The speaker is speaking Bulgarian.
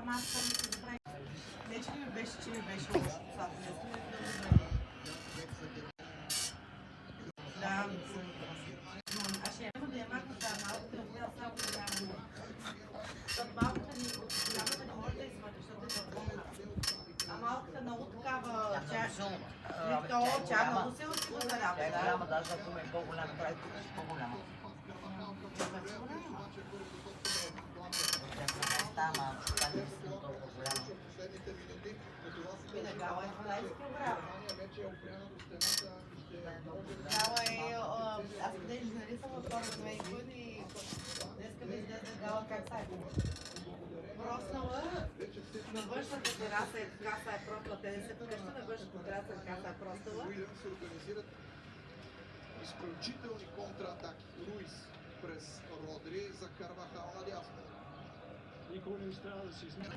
маска ми се направи. Не, че ми беше лошо. Това наистина е много добре. Да, аз ще имам да я махна тази малката, но само голяма. Защото малката ни от голямата не може да извади, защото е дълбока. А малката много такава тя много силно си го залява. Тя е голяма, даже ако ме е по-голяма, трябва да купиш по-голяма. Тя малко, това не е толкова голяма. Гала е 12 кг. Гала е... Аз къде нали съм от хора 2 години и днеска ми излезе гала как са е. Проснала на външната тераса е така са е просла. Те не се покъща на външната тераса е така са е просла. Изключителни контратаки. Руис през Родри за Карвахал надясно. Никой не успява да се измени.